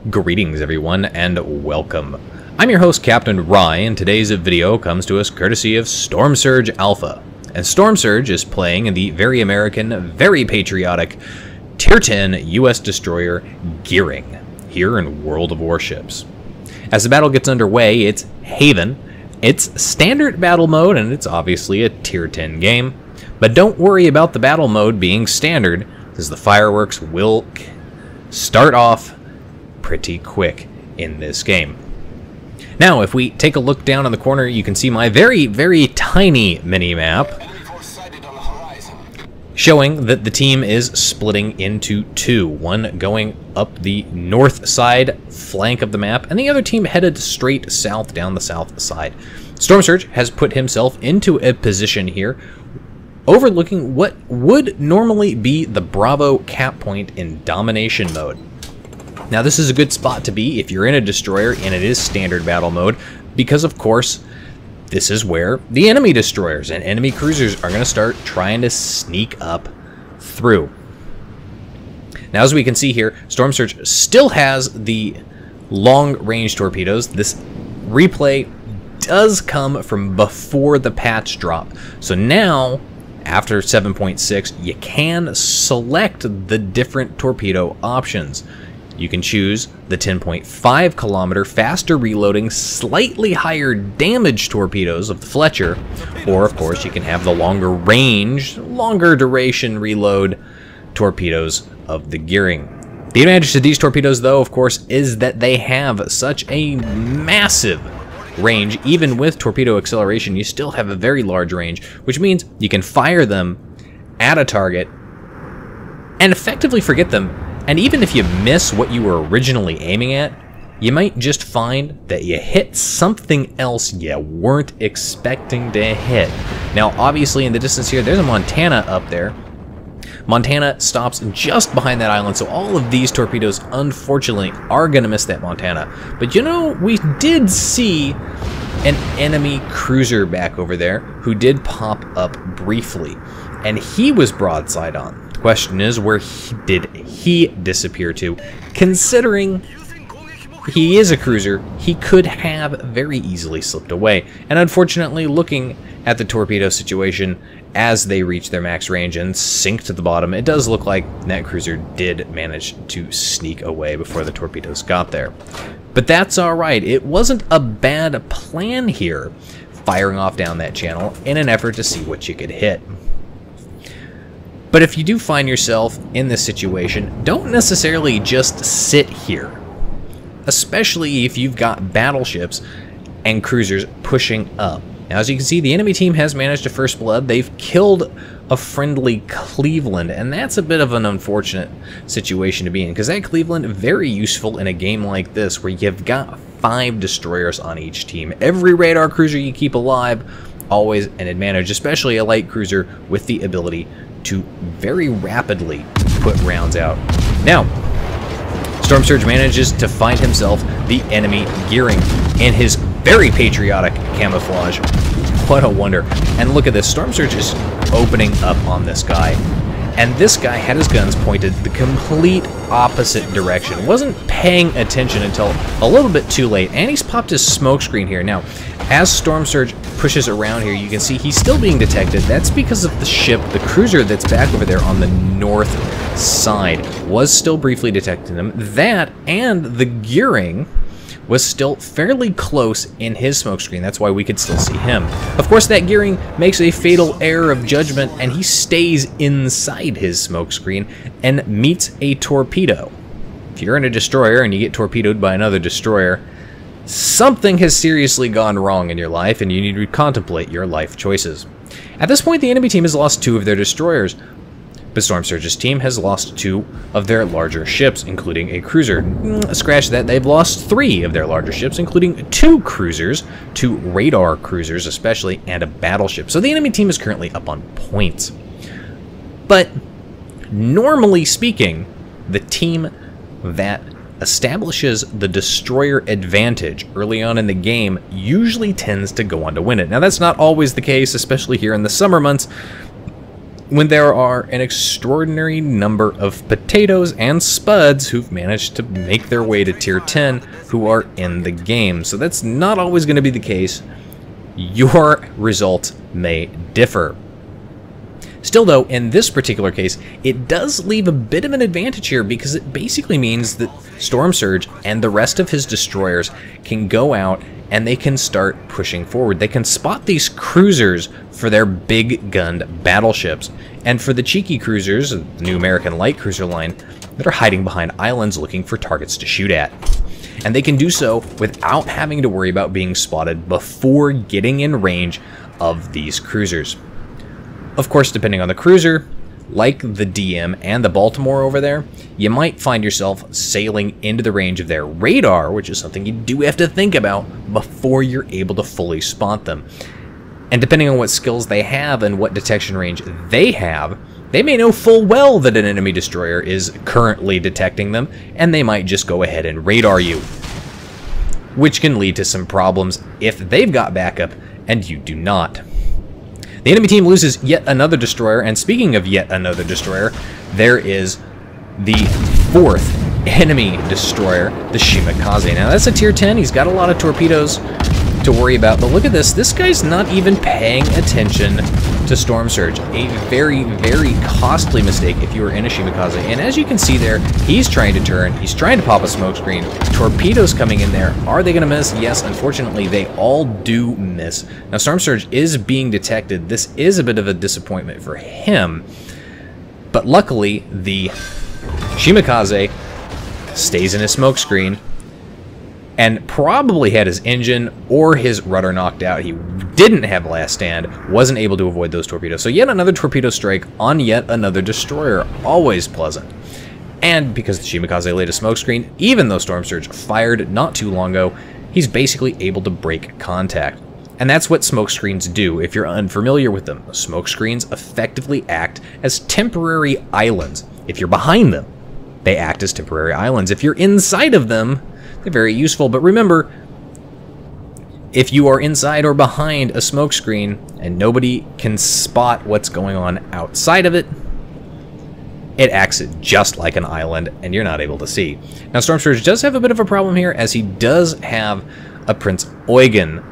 Greetings everyone and welcome. I'm your host Captain Rye, and today's video comes to us courtesy of Storm Surge Alpha. And Storm Surge is playing in the very American, very patriotic Tier 10 US destroyer Gearing here in World of Warships. As the battle gets underway, it's Haven. It's standard battle mode and it's obviously a Tier 10 game. But don't worry about the battle mode being standard, because the fireworks will start off pretty quick in this game. Now, if we take a look down in the corner, you can see my very, very tiny mini-map showing that the team is splitting into two. One going up the north side flank of the map, and the other team headed straight south down the south side. Storm Surge has put himself into a position here overlooking what would normally be the Bravo cap point in domination mode. Now this is a good spot to be if you're in a destroyer and it is standard battle mode, because of course this is where the enemy destroyers and enemy cruisers are going to start trying to sneak up through. Now as we can see here, Storm Surge still has the long range torpedoes. This replay does come from before the patch drop. So now after 7.6 you can select the different torpedo options. You can choose the 10.5 kilometer faster reloading, slightly higher damage torpedoes of the Fletcher, or of course you can have the longer range, longer duration reload torpedoes of the Gearing. The advantage to these torpedoes though, of course, is that they have such a massive range. Even with torpedo acceleration, you still have a very large range, which means you can fire them at a target and effectively forget them. And even if you miss what you were originally aiming at, you might just find that you hit something else you weren't expecting to hit. Now, obviously, in the distance here, there's a Montana up there. Montana stops just behind that island, so all of these torpedoes, unfortunately, are going to miss that Montana. But you know, we did see an enemy cruiser back over there who did pop up briefly, and he was broadside on. Question is, where did he disappear to? Considering he is a cruiser, he could have very easily slipped away. And unfortunately, looking at the torpedo situation as they reach their max range and sink to the bottom, it does look like that cruiser did manage to sneak away before the torpedoes got there. But that's alright. It wasn't a bad plan here, firing off down that channel in an effort to see what you could hit. But if you do find yourself in this situation, don't necessarily just sit here, especially if you've got battleships and cruisers pushing up. Now, as you can see, the enemy team has managed a first blood. They've killed a friendly Cleveland, and that's a bit of an unfortunate situation to be in, because that Cleveland is very useful in a game like this where you've got 5 destroyers on each team. Every radar cruiser you keep alive, always an advantage, especially a light cruiser with the ability to very rapidly put rounds out. Now, Storm Surge manages to find himself the enemy Gearing in his very patriotic camouflage. What a wonder. And look at this, Storm Surge is opening up on this guy. And this guy had his guns pointed the complete opposite direction. Wasn't paying attention until a little bit too late. And he's popped his smoke screen here. Now, as Storm Surge pushes around here, you can see he's still being detected. That's because of the ship, the cruiser that's back over there on the north side, was still briefly detecting him. That and the Gearing was still fairly close in his smokescreen. That's why we could still see him. Of course, that Gearing makes a fatal error of judgment, and he stays inside his smokescreen and meets a torpedo. If you're in a destroyer and you get torpedoed by another destroyer, something has seriously gone wrong in your life, and you need to contemplate your life choices. At this point, the enemy team has lost 2 of their destroyers, but Storm Surge's team has lost 2 of their larger ships, including a cruiser. Scratch that, they've lost 3 of their larger ships, including 2 cruisers, 2 radar cruisers especially, and a battleship. So the enemy team is currently up on points. But normally speaking, the team that establishes the destroyer advantage early on in the game usually tends to go on to win it. Now that's not always the case, especially here in the summer months, when there are an extraordinary number of potatoes and spuds who've managed to make their way to tier 10 who are in the game. So that's not always going to be the case. Your results may differ. Still though, in this particular case, it does leave a bit of an advantage here because it basically means that Storm Surge and the rest of his destroyers can go out and they can start pushing forward. They can spot these cruisers for their big-gunned battleships. And for the cheeky cruisers, the new American light cruiser line, that are hiding behind islands looking for targets to shoot at. And they can do so without having to worry about being spotted before getting in range of these cruisers. Of course, depending on the cruiser, like the DM and the Baltimore over there, you might find yourself sailing into the range of their radar, which is something you do have to think about before you're able to fully spot them. And depending on what skills they have and what detection range they have, they may know full well that an enemy destroyer is currently detecting them, and they might just go ahead and radar you, which can lead to some problems if they've got backup and you do not. The enemy team loses yet another destroyer, and speaking of yet another destroyer, there is the fourth enemy destroyer, the Shimakaze. Now that's a tier 10, he's got a lot of torpedoes to worry about, but look at this guy's not even paying attention to Storm Surge. A very, very costly mistake if you were in a Shimakaze. And as you can see there, he's trying to turn, he's trying to pop a smokescreen, torpedoes coming in there. Are they going to miss? Yes, unfortunately, they all do miss. Now, Storm Surge is being detected. This is a bit of a disappointment for him, but luckily, the Shimakaze stays in his smokescreen, and probably had his engine or his rudder knocked out. He didn't have last stand, wasn't able to avoid those torpedoes. So yet another torpedo strike on yet another destroyer, always pleasant. And because the Shimakaze laid a smokescreen, even though Storm Surge fired not too long ago, he's basically able to break contact. And that's what smokescreens do if you're unfamiliar with them. Smokescreens effectively act as temporary islands. If you're behind them, they act as temporary islands. If you're inside of them, they're very useful, but remember, if you are inside or behind a smokescreen and nobody can spot what's going on outside of it, it acts just like an island and you're not able to see. Now, Storm Surge does have a bit of a problem here, as he does have a Prince Eugen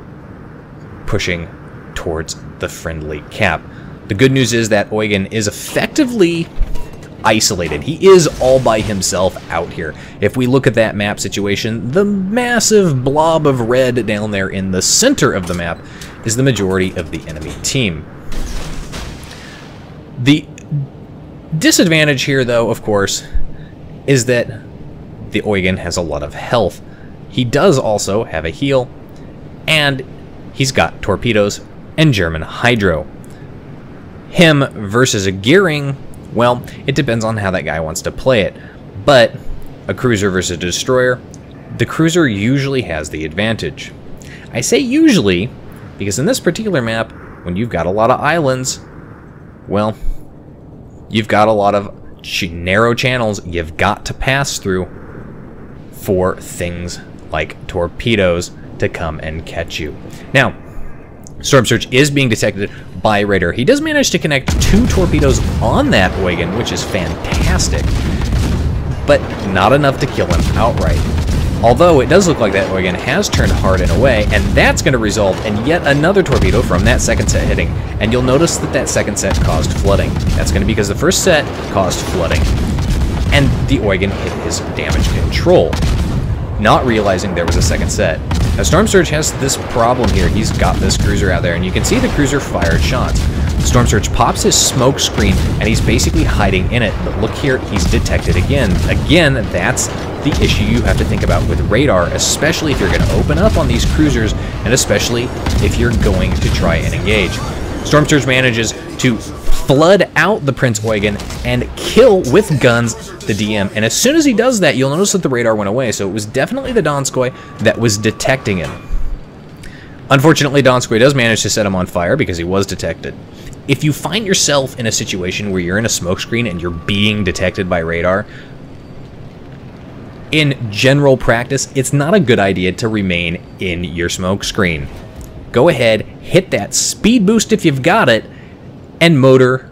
pushing towards the friendly cap. The good news is that Eugen is effectively isolated. He is all by himself out here. If we look at that map situation, the massive blob of red down there in the center of the map is the majority of the enemy team. The disadvantage here, though, of course, is that the Eugen has a lot of health. He does also have a heal, and he's got torpedoes and German hydro. Him versus a Gearing, well, it depends on how that guy wants to play it. But a cruiser versus a destroyer, the cruiser usually has the advantage. I say usually because in this particular map, when you've got a lot of islands, well, you've got a lot of narrow channels you've got to pass through for things like torpedoes to come and catch you. Now, Storm Surge is being detected by radar. He does manage to connect 2 torpedoes on that Eugen, which is fantastic, but not enough to kill him outright. Although it does look like that Eugen has turned hard in a way, and that's going to result in yet another torpedo from that second set hitting. And you'll notice that that second set caused flooding. That's going to be because the first set caused flooding, and the Eugen hit his damage control, not realizing there was a second set. Now, Storm Surge has this problem here. He's got this cruiser out there, and you can see the cruiser fired shots. Storm Surge pops his smoke screen, and he's basically hiding in it. But look here, he's detected again. Again, that's the issue you have to think about with radar, especially if you're going to open up on these cruisers, and especially if you're going to try and engage. Storm Surge manages to flood out the Prince Eugen and kill with guns the DM. And as soon as he does that, you'll notice that the radar went away. So it was definitely the Donskoy that was detecting him. Unfortunately, Donskoy does manage to set him on fire because he was detected. If you find yourself in a situation where you're in a smokescreen and you're being detected by radar, in general practice, it's not a good idea to remain in your smokescreen. Go ahead, hit that speed boost if you've got it, and motor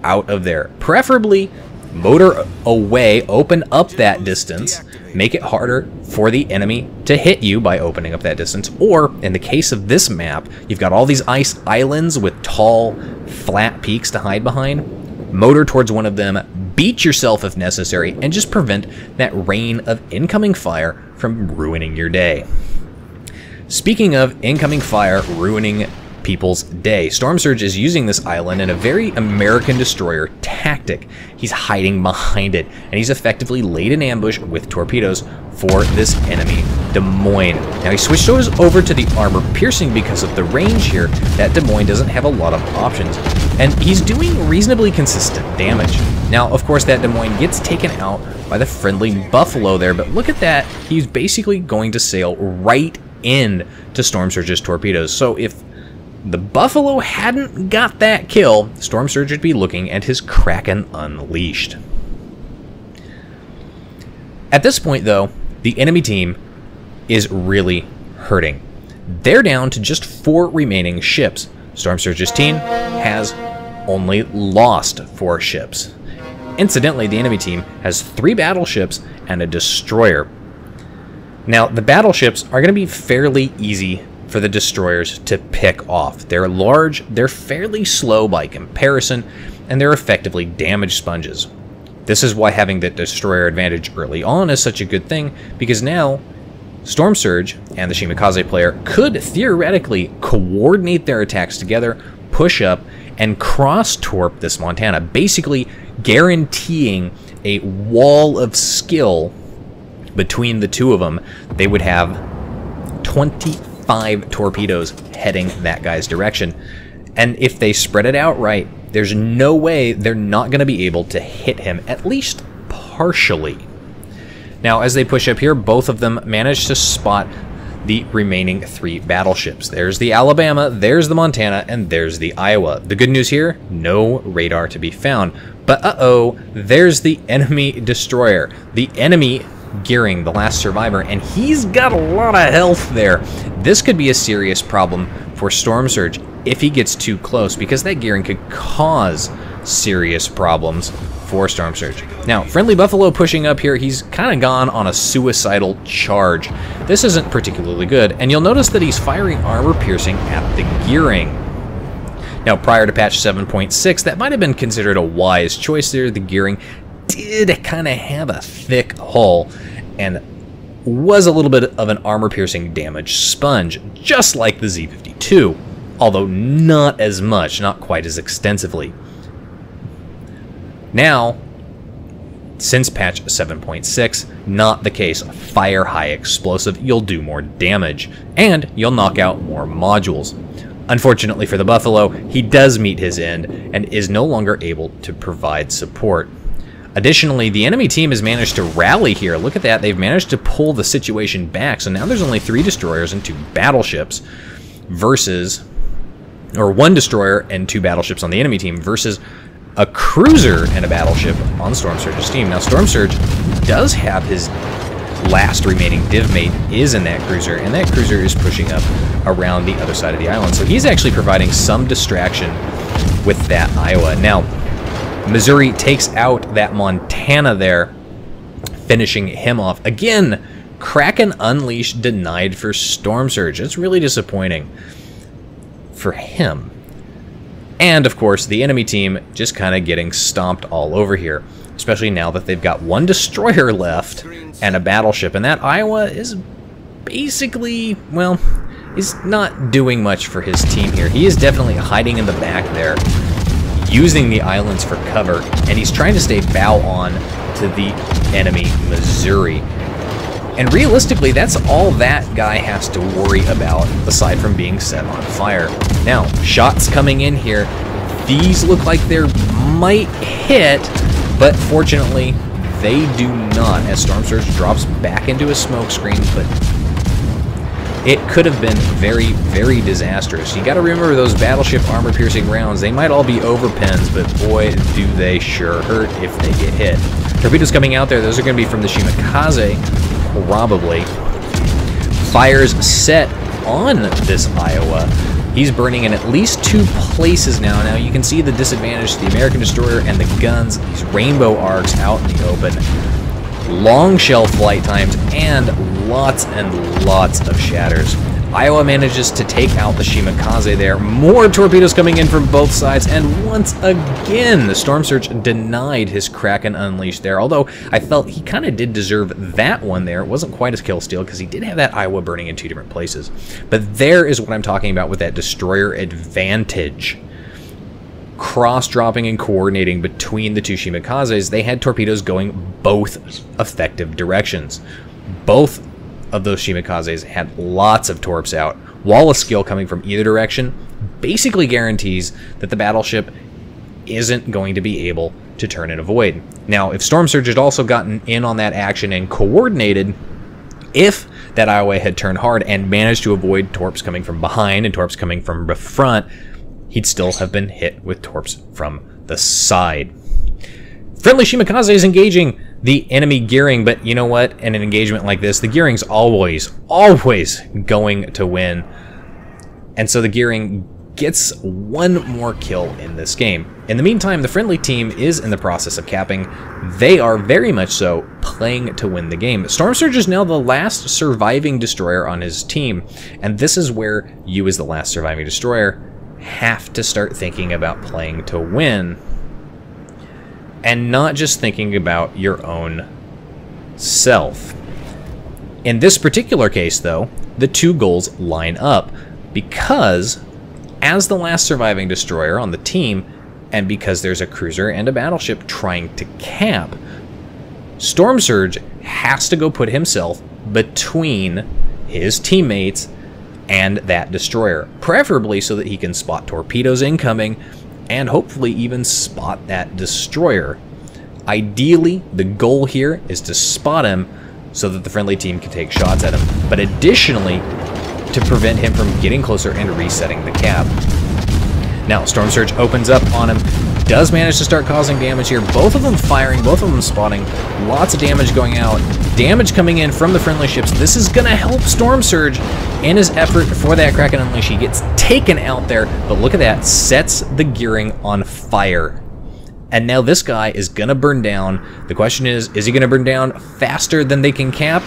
out of there. Preferably motor away, open up that distance, make it harder for the enemy to hit you by opening up that distance. Or, in the case of this map, you've got all these ice islands with tall, flat peaks to hide behind. Motor towards one of them, beat yourself if necessary, and just prevent that rain of incoming fire from ruining your day. Speaking of incoming fire ruining people's day, Storm Surge is using this island in a very American destroyer tactic. He's hiding behind it, and he's effectively laid an ambush with torpedoes for this enemy Des Moines. Now he switched over to the armor piercing because of the range here. That Des Moines doesn't have a lot of options, and he's doing reasonably consistent damage. Now, of course, that Des Moines gets taken out by the friendly Buffalo there, but look at that. He's basically going to sail right in to Storm Surge's torpedoes. So if the Buffalo hadn't got that kill, Storm Surge would be looking at his Kraken Unleashed. At this point, though, the enemy team is really hurting. They're down to just 4 remaining ships. Storm Surge's team has only lost 4 ships. Incidentally, the enemy team has 3 battleships and a destroyer. Now, the battleships are going to be fairly easy for the destroyers to pick off. They're large, they're fairly slow by comparison, and they're effectively damage sponges. This is why having the destroyer advantage early on is such a good thing, because now Storm Surge and the Shimakaze player could theoretically coordinate their attacks together, push up, and cross-torp this Montana, basically guaranteeing a wall of skill between the two of them. They would have 25 torpedoes heading that guy's direction. And if they spread it out right, there's no way they're not going to be able to hit him, at least partially. Now, as they push up here, both of them manage to spot the remaining 3 battleships. There's the Alabama, there's the Montana, and there's the Iowa. The good news here, no radar to be found. But uh-oh, there's the enemy destroyer. The enemy Gearing, the last survivor, and he's got a lot of health there. This could be a serious problem for Storm Surge if he gets too close, because that gearing could cause serious problems for Storm Surge. Now, friendly Buffalo pushing up here, he's kind of gone on a suicidal charge. This isn't particularly good, and you'll notice that he's firing armor piercing at the gearing. Now, prior to patch 7.6, that might have been considered a wise choice there. The gearing did kind of have a thick hull and was a little bit of an armor-piercing damage sponge, just like the Z-52, although not as much, not quite as extensively. Now, since patch 7.6, not the case. Fire high explosive, you'll do more damage, and you'll knock out more modules. Unfortunately for the Buffalo, he does meet his end and is no longer able to provide support. Additionally, the enemy team has managed to rally here. Look at that. They've managed to pull the situation back. So now there's only 3 destroyers and 2 battleships versus, or 1 destroyer and 2 battleships on the enemy team versus a cruiser and a battleship on Storm Surge's team. Now, Storm Surge does have his last remaining div mate is in that cruiser, and that cruiser is pushing up around the other side of the island. So he's actually providing some distraction with that Iowa. Now, Missouri takes out that Montana there, finishing him off. Again, Kraken Unleashed denied for Storm Surge. It's really disappointing for him. And, of course, the enemy team just kind of getting stomped all over here, especially now that they've got 1 destroyer left and a battleship. And that Iowa is basically, well, he's not doing much for his team here. He is definitely hiding in the back there, using the islands for cover, and he's trying to stay bow on to the enemy Missouri. And realistically, that's all that guy has to worry about, aside from being set on fire. Now, shots coming in here. These look like they might hit, but fortunately, they do not, as Storm Surge drops back into a smoke screen, but it could have been very, very disastrous. You got to remember those battleship armor-piercing rounds. They might all be overpens, but boy, do they sure hurt if they get hit. Torpedoes coming out there. Those are going to be from the Shimakaze, probably. Fires set on this Iowa, He's burning in at least 2 places now. Now you can see the disadvantage to the American destroyer and the guns. These rainbow arcs out in the open. Long shell flight times and lots of shatters. Iowa manages to take out the Shimakaze there. More torpedoes coming in from both sides, and once again, the Storm Surge denied his Kraken Unleashed there, although I felt he kind of did deserve that one there. It wasn't quite as kill steal, because he did have that Iowa burning in 2 different places. But there is what I'm talking about with that destroyer advantage. Cross-dropping and coordinating between the 2 Shimikazes, they had torpedoes going both effective directions. Both of those Shimikazes had lots of torps out. Wall of skill coming from either direction basically guarantees that the battleship isn't going to be able to turn and avoid. Now, if Storm Surge had also gotten in on that action and coordinated, if that Iowa had turned hard and managed to avoid torps coming from behind and torps coming from the front, he'd still have been hit with torps from the side. Friendly Shimikaze is engaging the enemy gearing, but you know what? In an engagement like this, the gearing's always going to win. And so the gearing gets 1 more kill in this game. In the meantime, the friendly team is in the process of capping. They are very much so playing to win the game. Storm Surge is now the last surviving destroyer on his team, and this is where you, as the last surviving destroyer, have to start thinking about playing to win. And not just thinking about your own self. In this particular case, though, the 2 goals line up, because as the last surviving destroyer on the team, and because there's a cruiser and a battleship trying to cap, Storm Surge has to go put himself between his teammates and that destroyer, preferably so that he can spot torpedoes incoming and hopefully even spot that destroyer. Ideally, the goal here is to spot him so that the friendly team can take shots at him, but additionally, to prevent him from getting closer and resetting the cap. Now, Storm Surge opens up on him, does manage to start causing damage here. Both of them firing, both of them spotting, lots of damage going out, damage coming in from the friendly ships. This is going to help Storm Surge in his effort for that Kraken Unleash. He gets taken out there, but look at that, sets the gearing on fire. And now this guy is going to burn down. The question is he going to burn down faster than they can cap?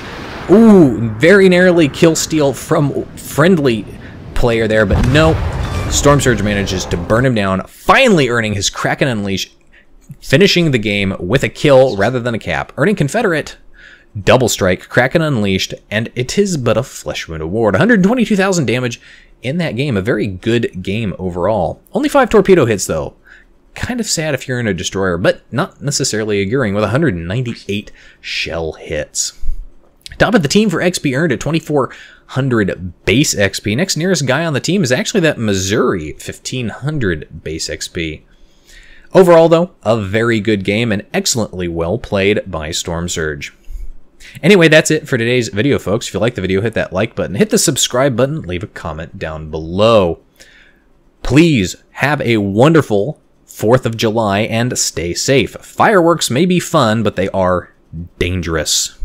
Ooh, very narrowly kill steal from friendly player there, but no. Storm Surge manages to burn him down, finally earning his Kraken Unleash, finishing the game with a kill rather than a cap, earning Confederate double strike, Kraken Unleashed, and it is but a flesh wound award. 122,000 damage in that game, a very good game overall. Only 5 torpedo hits though. Kind of sad if you're in a destroyer, but not necessarily a gearing with 198 shell hits. Top of the team for XP earned at 2,400 base XP. Next nearest guy on the team is actually that Missouri, 1,500 base XP. Overall, though, a very good game and excellently well played by Storm Surge. Anyway, that's it for today's video, folks. If you like the video, hit that like button, hit the subscribe button, leave a comment down below. Please have a wonderful 4th of July and stay safe. Fireworks may be fun, but they are dangerous.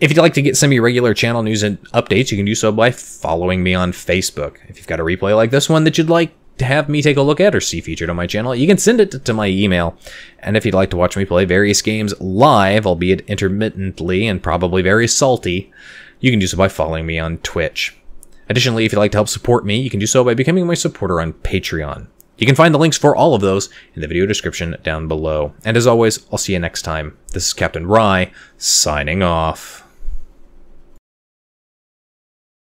If you'd like to get some irregular channel news and updates, you can do so by following me on Facebook. If you've got a replay like this one that you'd like to have me take a look at or see featured on my channel, you can send it to my email. And if you'd like to watch me play various games live, albeit intermittently and probably very salty, you can do so by following me on Twitch. Additionally, if you'd like to help support me, you can do so by becoming my supporter on Patreon. You can find the links for all of those in the video description down below. And as always, I'll see you next time. This is Captain Rye, signing off.